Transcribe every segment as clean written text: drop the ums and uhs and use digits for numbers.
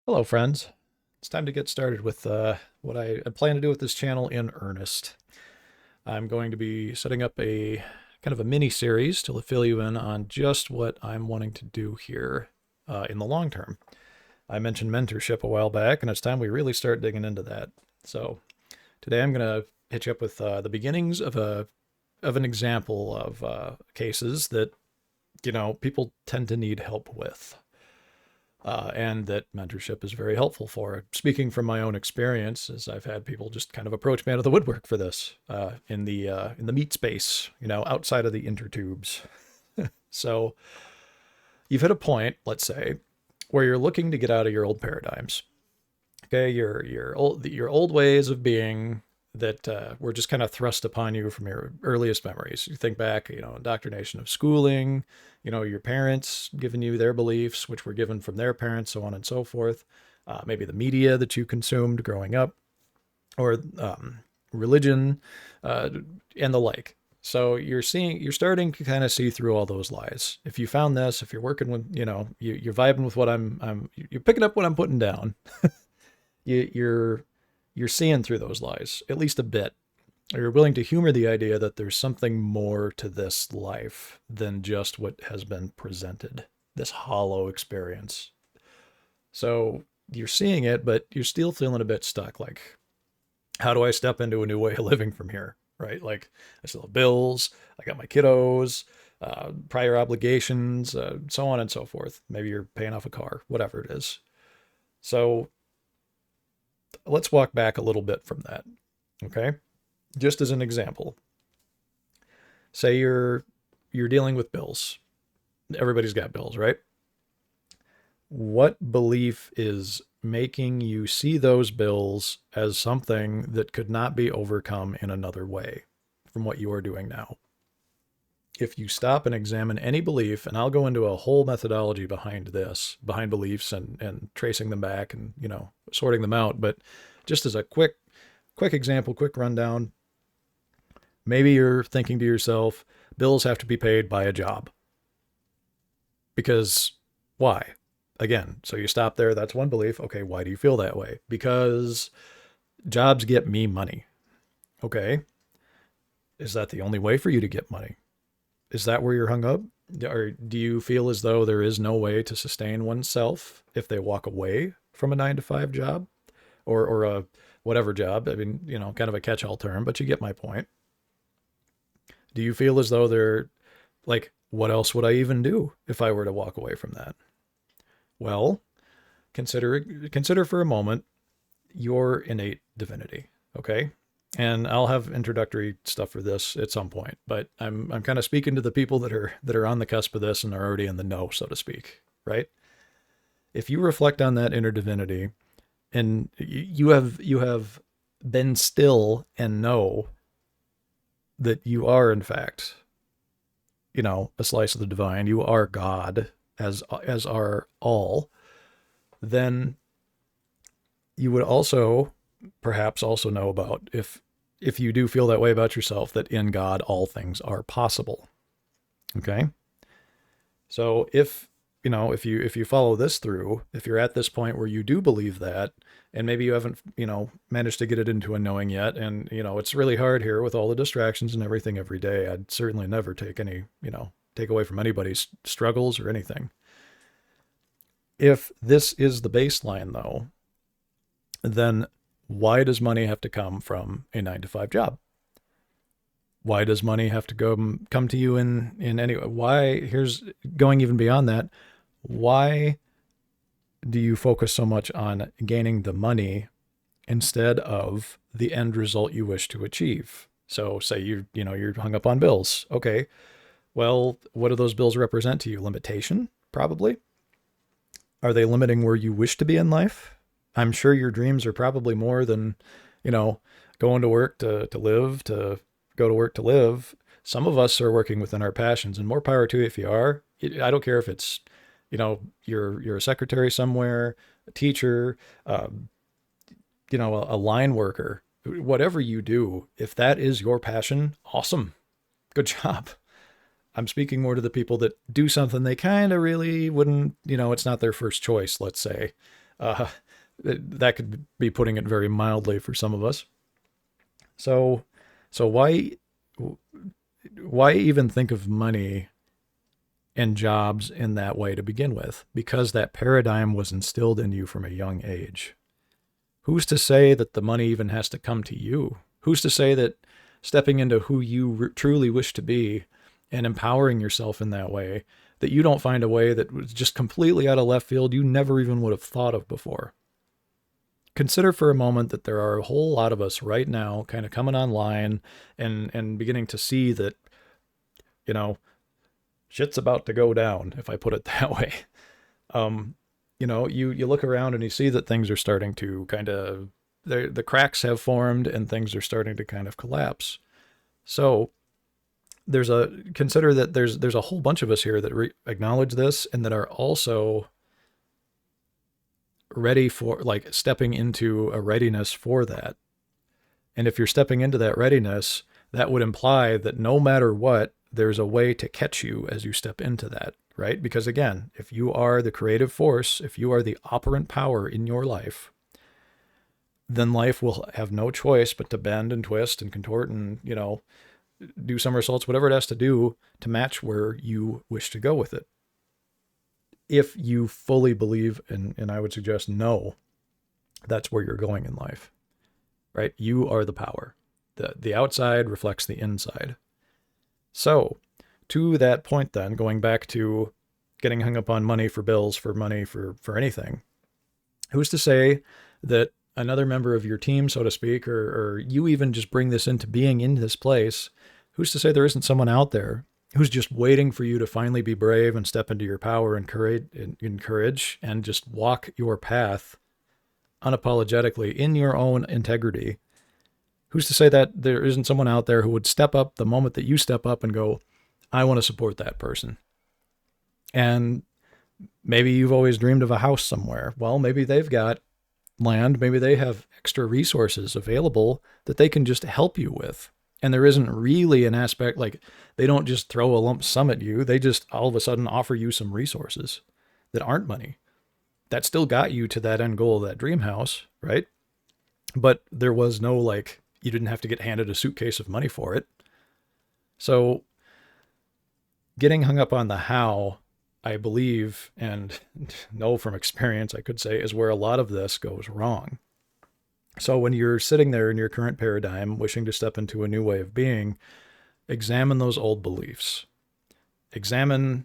Hello, friends. It's time to get started with what I plan to do with this channel in earnest. I'm going to be setting up a kind of a mini series to fill you in on just what I'm wanting to do here in the long term. I mentioned mentorship a while back, and it's time we really start digging into that. So today I'm going to hit you up with the beginnings of an example of cases that people tend to need help with and that mentorship is very helpful for. Speaking from my own experience, as I've had people just kind of approach me out of the woodwork for this in the meat space, outside of the intertubes. So you've hit a point, let's say, where you're looking to get out of your old paradigms. Okay, your old ways of being that were just kind of thrust upon you from your earliest memories. You think back, indoctrination of schooling, your parents giving you their beliefs, which were given from their parents, so on and so forth. Maybe the media that you consumed growing up, or religion, and the like. So you're starting to kind of see through all those lies. If you found this, if you're working with, you're vibing with what you're picking up what I'm putting down. You're seeing through those lies, at least a bit. Or you're willing to humor the idea that there's something more to this life than just what has been presented, this hollow experience. So you're seeing it, but you're still feeling a bit stuck. Like, how do I step into a new way of living from here? Right? Like, I still have bills, I got my kiddos, prior obligations, so on and so forth. Maybe you're paying off a car, whatever it is. So let's walk back a little bit from that. Okay. Just as an example, say you're dealing with bills. Everybody's got bills, right? What belief is making you see those bills as something that could not be overcome in another way from what you are doing now? If you stop and examine any belief, and I'll go into a whole methodology behind this, behind beliefs and tracing them back and, sorting them out. But just as a quick example, quick rundown, maybe you're thinking to yourself, bills have to be paid by a job. Because why? Again, so you stop there. That's one belief. Okay, why do you feel that way? Because jobs get me money. Okay. Is that the only way for you to get money? Is that where you're hung up? Or do you feel as though there is no way to sustain oneself if they walk away from a 9 to 5 job or a whatever job? I mean, kind of a catch-all term, but you get my point. Do you feel as though they're like, what else would I even do if I were to walk away from that? Well, consider for a moment your innate divinity, okay? And I'll have introductory stuff for this at some point, but I'm kind of speaking to the people that are on the cusp of this and are already in the know, so to speak, right? If you reflect on that inner divinity, and you have been still and know that you are in fact, a slice of the divine, you are God, as are all, then you would also perhaps also know about, if you do feel that way about yourself, that in God all things are possible. Okay? So if you follow this through, if you're at this point where you do believe that, and maybe you haven't, managed to get it into a knowing yet, and it's really hard here with all the distractions and everything every day. I'd certainly never take take away from anybody's struggles or anything. If this is the baseline though, then why does money have to come from a 9 to 5 job? Why does money have to come to you in any way? Why, here's going even beyond that. Why do you focus so much on gaining the money instead of the end result you wish to achieve? So say you're hung up on bills. Okay. Well, what do those bills represent to you? Limitation, probably. Are they limiting where you wish to be in life? I'm sure your dreams are probably more than, going to work to live, to go to work to live. Some of us are working within our passions, and more power to you if you are. I don't care if it's, you're a secretary somewhere, a teacher, a line worker, whatever you do. If that is your passion, awesome. Good job. I'm speaking more to the people that do something they kind of really wouldn't, it's not their first choice, let's say. Uh, that could be putting it very mildly for some of us. So, so why even think of money and jobs in that way to begin with? Because that paradigm was instilled in you from a young age. Who's to say that the money even has to come to you? Who's to say that stepping into who you truly wish to be and empowering yourself in that way, that you don't find a way that was just completely out of left field you never even would have thought of before? Consider for a moment that there are a whole lot of us right now kind of coming online and beginning to see that, you know, shit's about to go down, if I put it that way. Um, you look around and you see that things are starting to kind of, the cracks have formed and things are starting to kind of collapse. So consider that there's a whole bunch of us here that acknowledge this and that are also ready for, like, stepping into a readiness for that. And if you're stepping into that readiness, that would imply that no matter what, there's a way to catch you as you step into that, right? Because again, if you are the creative force, if you are the operant power in your life, then life will have no choice but to bend and twist and contort and, do somersaults, whatever it has to do to match where you wish to go with it. If you fully believe, and I would suggest no, that's where you're going in life, right? You are the power. The outside reflects the inside. So to that point then, going back to getting hung up on money for bills, for money, for anything, who's to say that another member of your team, so to speak, or you even just bring this into being in this place, who's to say there isn't someone out there who's just waiting for you to finally be brave and step into your power and courage and just walk your path unapologetically in your own integrity? Who's to say that there isn't someone out there who would step up the moment that you step up and go, I want to support that person? And maybe you've always dreamed of a house somewhere. Well, maybe they've got land. Maybe they have extra resources available that they can just help you with. And there isn't really an aspect, like, they don't just throw a lump sum at you. They just all of a sudden offer you some resources that aren't money. That still got you to that end goal of that dream house, right? But there was no, like, you didn't have to get handed a suitcase of money for it. So getting hung up on the how, I believe, and know from experience, I could say, is where a lot of this goes wrong. So when you're sitting there in your current paradigm, wishing to step into a new way of being, examine those old beliefs. Examine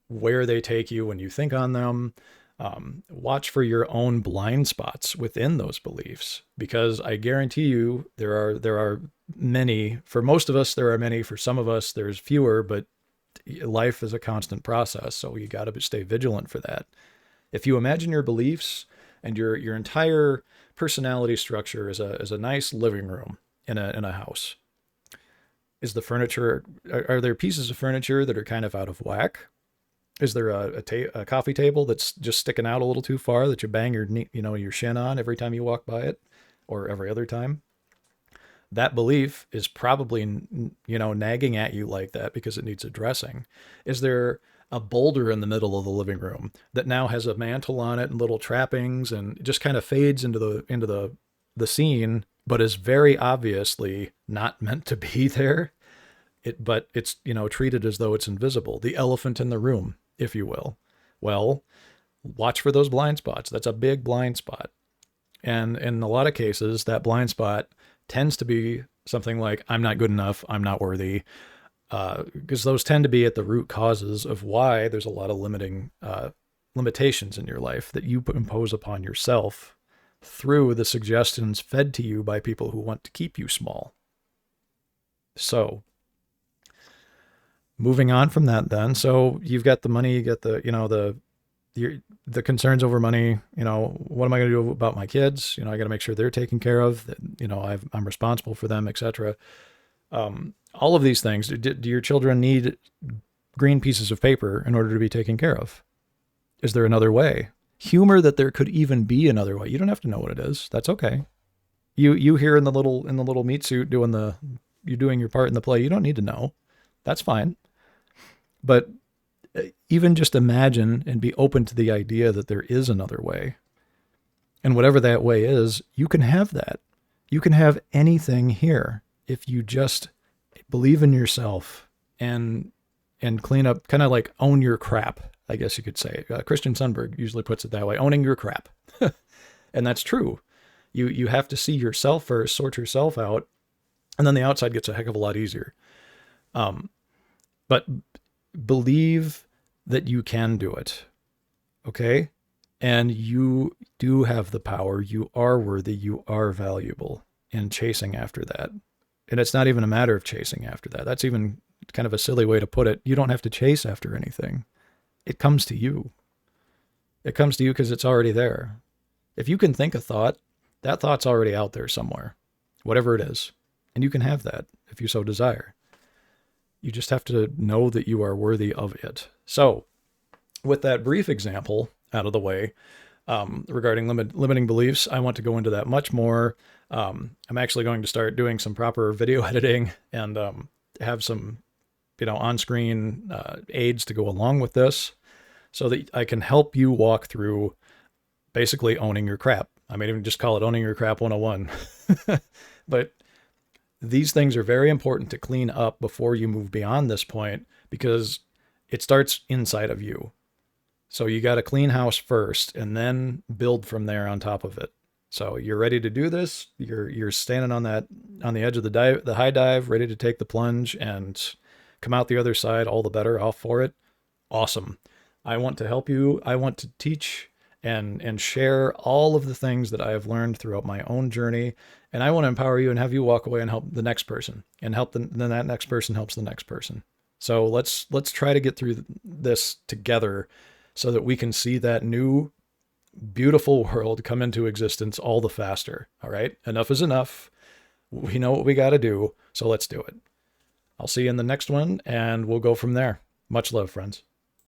where they take you when you think on them. Watch for your own blind spots within those beliefs, because I guarantee you there are many. For most of us, there are many. For some of us, there's fewer, but life is a constant process. So you got to stay vigilant for that. If you imagine your beliefs and your entire personality structure is a nice living room in a house, is the furniture, are there pieces of furniture that are kind of out of whack? Is there a coffee table that's just sticking out a little too far that you bang your shin on every time you walk by it, or every other time? That belief is probably, nagging at you like that because it needs addressing. Is there a boulder in the middle of the living room that now has a mantle on it and little trappings and just kind of fades into the scene, but is very obviously not meant to be there? But it's, treated as though it's invisible. The elephant in the room, if you will. Well, watch for those blind spots. That's a big blind spot. And in a lot of cases, that blind spot tends to be something like, I'm not good enough, I'm not worthy, because those tend to be at the root causes of why there's a lot of limitations in your life that you impose upon yourself through the suggestions fed to you by people who want to keep you small. So moving on from that then, so you've got the money, you get the concerns over money, what am I going to do about my kids? I got to make sure they're taken care of, that, I'm responsible for them, etc. All of these things. Do your children need green pieces of paper in order to be taken care of? Is there another way? Humor that there could even be another way. You don't have to know what it is. That's okay. You here in the little meat suit you're doing your part in the play. You don't need to know. That's fine. But even just imagine and be open to the idea that there is another way. And whatever that way is, you can have that. You can have anything here if you just believe in yourself and clean up, kind of like own your crap, I guess you could say. Christian Sundberg usually puts it that way, owning your crap. And that's true. You have to see yourself first, sort yourself out, and then the outside gets a heck of a lot easier. But believe that you can do it, okay? And you do have the power. You are worthy. You are valuable, and chasing after that. And it's not even a matter of chasing after that. That's even kind of a silly way to put it. You don't have to chase after anything. It comes to you. It comes to you because it's already there. If you can think a thought, that thought's already out there somewhere, whatever it is. And you can have that if you so desire. You just have to know that you are worthy of it. So with that brief example out of the way, regarding limiting beliefs, I want to go into that much more. I'm actually going to start doing some proper video editing and have some, on-screen aids to go along with this so that I can help you walk through basically owning your crap. I may even just call it Owning Your Crap 101. But these things are very important to clean up before you move beyond this point, because it starts inside of you. So you got to clean house first and then build from there on top of it. So you're ready to do this. You're standing on the edge of the high dive, ready to take the plunge and come out the other side all the better off for it. Awesome. I want to help you. I want to teach and share all of the things that I have learned throughout my own journey. And I want to empower you and have you walk away and help the next person, and then that next person helps the next person. So let's try to get through this together so that we can see that new, beautiful world come into existence all the faster. All right. Enough is enough. We know what we got to do. So let's do it. I'll see you in the next one, and we'll go from there. Much love, friends.